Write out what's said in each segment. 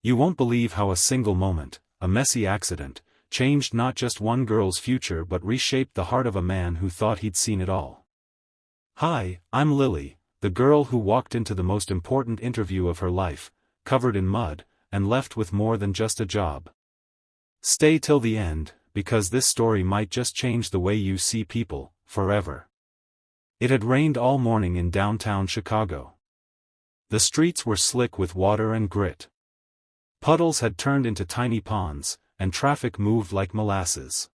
You won't believe how a single moment, a messy accident, changed not just one girl's future but reshaped the heart of a man who thought he'd seen it all. Hi, I'm Lily, the girl who walked into the most important interview of her life, covered in mud, and left with more than just a job. Stay till the end, because this story might just change the way you see people, forever. It had rained all morning in downtown Chicago. The streets were slick with water and grit. Puddles had turned into tiny ponds, and traffic moved like molasses.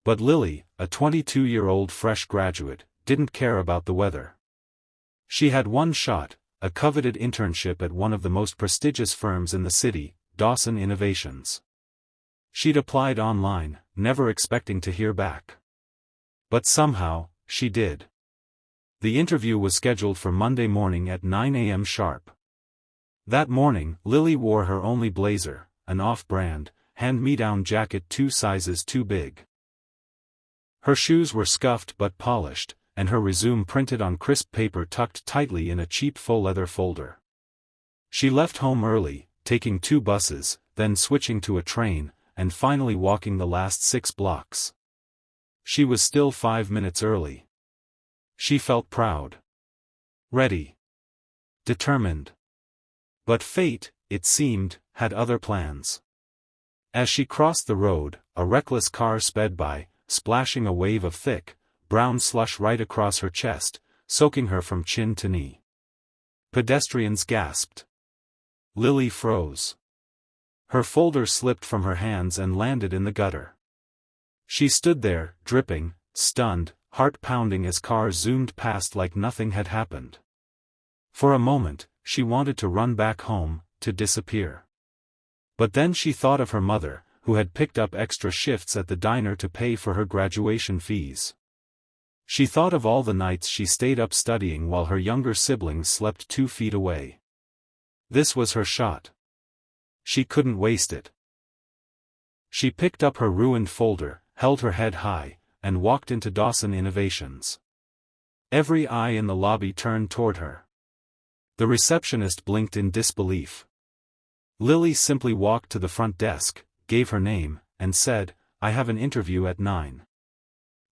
But Lily, a 22-year-old fresh graduate, didn't care about the weather. She had one shot, a coveted internship at one of the most prestigious firms in the city, Dawson Innovations. She'd applied online, never expecting to hear back. But somehow, she did. The interview was scheduled for Monday morning at 9 a.m. sharp. That morning, Lily wore her only blazer, an off-brand, hand-me-down jacket 2 sizes too big. Her shoes were scuffed but polished, and her resume printed on crisp paper tucked tightly in a cheap faux-leather folder. She left home early, taking 2 buses, then switching to a train, and finally walking the last 6 blocks. She was still 5 minutes early. She felt proud. Ready. Determined. But fate, it seemed, had other plans. As she crossed the road, a reckless car sped by, splashing a wave of thick, brown slush right across her chest, soaking her from chin to knee. Pedestrians gasped. Lily froze. Her folder slipped from her hands and landed in the gutter. She stood there, dripping, stunned, heart pounding as cars zoomed past like nothing had happened. For a moment, she wanted to run back home, to disappear. But then she thought of her mother, who had picked up extra shifts at the diner to pay for her graduation fees. She thought of all the nights she stayed up studying while her younger siblings slept 2 feet away. This was her shot. She couldn't waste it. She picked up her ruined folder, held her head high, and walked into Dawson Innovations. Every eye in the lobby turned toward her. The receptionist blinked in disbelief. Lily simply walked to the front desk, gave her name, and said, "I have an interview at 9.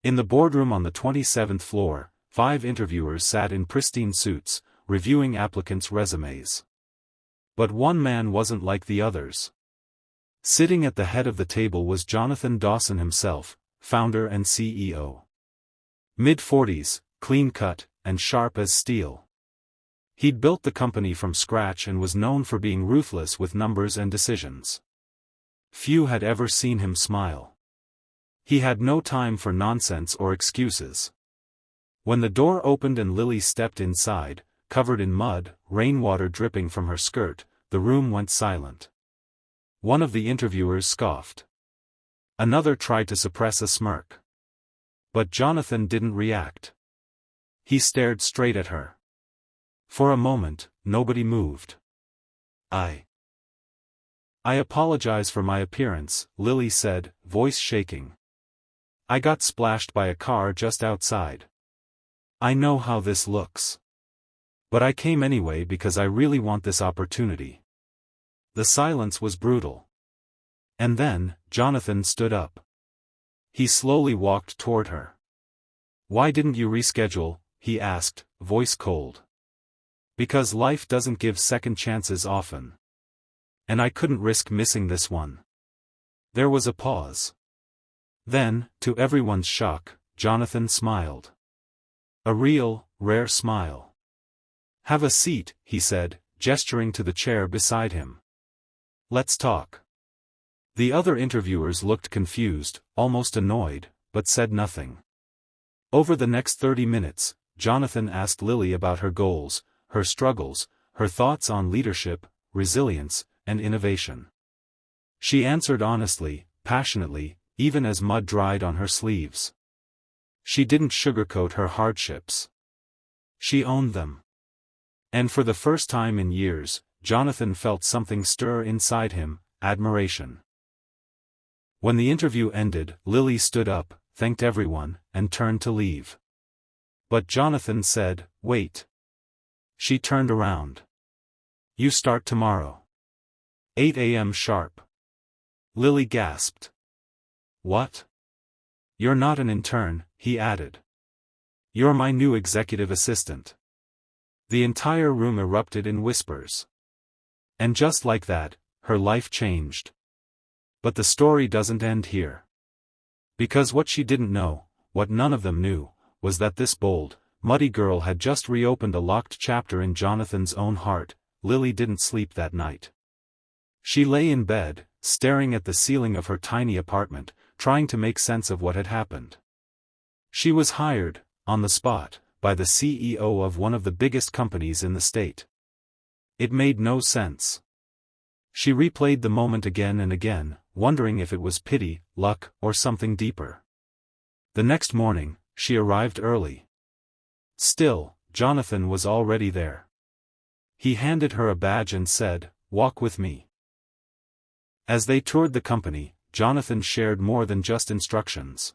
In the boardroom on the 27th floor, 5 interviewers sat in pristine suits, reviewing applicants' resumes. But one man wasn't like the others. Sitting at the head of the table was Jonathan Dawson himself, founder and CEO. Mid-40s, clean-cut, and sharp as steel. He'd built the company from scratch and was known for being ruthless with numbers and decisions. Few had ever seen him smile. He had no time for nonsense or excuses. When the door opened and Lily stepped inside, covered in mud, rainwater dripping from her skirt, the room went silent. One of the interviewers scoffed. Another tried to suppress a smirk. But Jonathan didn't react. He stared straight at her. For a moment, nobody moved. I apologize for my appearance, Lily said, voice shaking. I got splashed by a car just outside. I know how this looks. But I came anyway because I really want this opportunity. The silence was brutal. And then, Jonathan stood up. He slowly walked toward her. Why didn't you reschedule? He asked, voice cold. Because life doesn't give second chances often. And I couldn't risk missing this one. There was a pause. Then, to everyone's shock, Jonathan smiled. A real, rare smile. Have a seat, he said, gesturing to the chair beside him. Let's talk. The other interviewers looked confused, almost annoyed, but said nothing. Over the next 30 minutes, Jonathan asked Lily about her goals, her struggles, her thoughts on leadership, resilience, and innovation. She answered honestly, passionately, even as mud dried on her sleeves. She didn't sugarcoat her hardships. She owned them. And for the first time in years, Jonathan felt something stir inside him, admiration. When the interview ended, Lily stood up, thanked everyone, and turned to leave. But Jonathan said, "Wait." She turned around. "You start tomorrow. 8 a.m. sharp. Lily gasped. What? You're not an intern, he added. You're my new executive assistant. The entire room erupted in whispers. And just like that, her life changed. But the story doesn't end here. Because what she didn't know, what none of them knew, was that this bold, muddy girl had just reopened a locked chapter in Jonathan's own heart. Lily didn't sleep that night. She lay in bed, staring at the ceiling of her tiny apartment, trying to make sense of what had happened. She was hired, on the spot, by the CEO of one of the biggest companies in the state. It made no sense. She replayed the moment again and again, wondering if it was pity, luck, or something deeper. The next morning, she arrived early. Still, Jonathan was already there. He handed her a badge and said, "Walk with me." As they toured the company, Jonathan shared more than just instructions.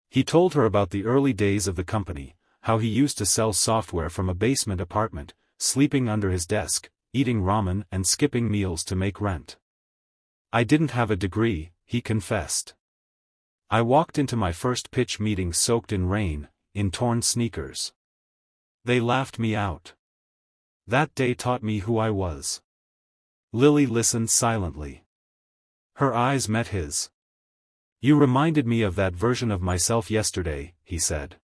He told her about the early days of the company, how he used to sell software from a basement apartment, sleeping under his desk, eating ramen and skipping meals to make rent. "I didn't have a degree," he confessed. "I walked into my first pitch meeting soaked in rain, in torn sneakers. They laughed me out. That day taught me who I was." Lily listened silently. Her eyes met his. "You reminded me of that version of myself yesterday," he said.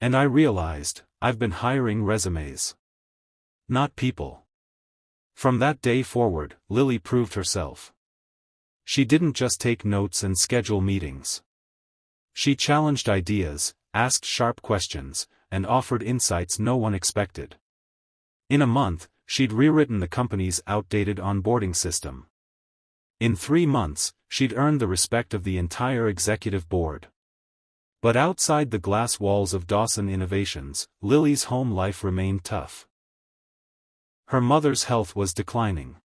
"And I realized, I've been hiring resumes. Not people." From that day forward, Lily proved herself. She didn't just take notes and schedule meetings. She challenged ideas, asked sharp questions, and offered insights no one expected. In a month, she'd rewritten the company's outdated onboarding system. In 3 months, she'd earned the respect of the entire executive board. But outside the glass walls of Dawson Innovations, Lily's home life remained tough. Her mother's health was declining.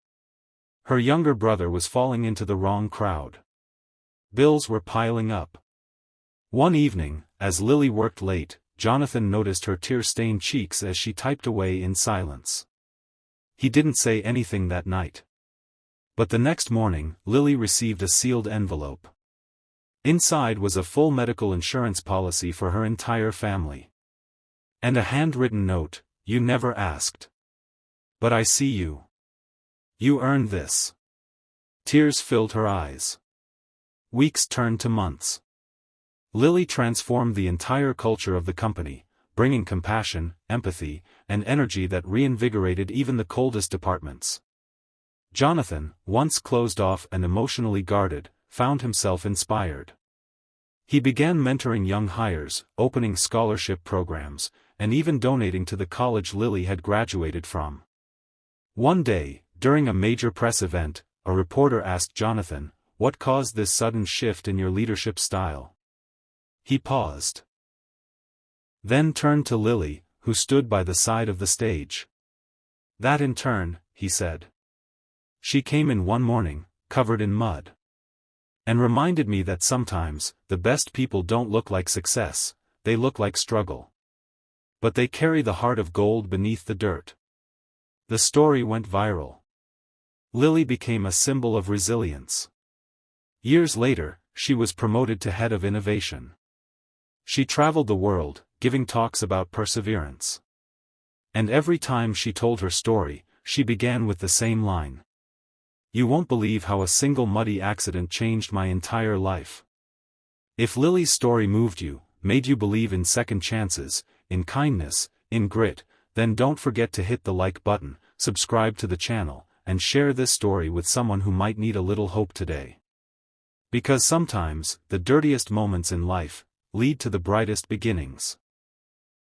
Her younger brother was falling into the wrong crowd. Bills were piling up. One evening, as Lily worked late, Jonathan noticed her tear-stained cheeks as she typed away in silence. He didn't say anything that night. But the next morning, Lily received a sealed envelope. Inside was a full medical insurance policy for her entire family. And a handwritten note, "You never asked. But I see you. You earned this." Tears filled her eyes. Weeks turned to months. Lily transformed the entire culture of the company, bringing compassion, empathy, and energy that reinvigorated even the coldest departments. Jonathan, once closed off and emotionally guarded, found himself inspired. He began mentoring young hires, opening scholarship programs, and even donating to the college Lily had graduated from. One day, during a major press event, a reporter asked Jonathan, "What caused this sudden shift in your leadership style?" He paused. Then turned to Lily, who stood by the side of the stage. "That intern," he said. "She came in one morning, covered in mud. And reminded me that sometimes, the best people don't look like success, they look like struggle. But they carry the heart of gold beneath the dirt." The story went viral. Lily became a symbol of resilience. Years later, she was promoted to head of innovation. She traveled the world, giving talks about perseverance. And every time she told her story, she began with the same line. "You won't believe how a single muddy accident changed my entire life." If Lily's story moved you, made you believe in second chances, in kindness, in grit, then don't forget to hit the like button, subscribe to the channel, and share this story with someone who might need a little hope today. Because sometimes, the dirtiest moments in life lead to the brightest beginnings.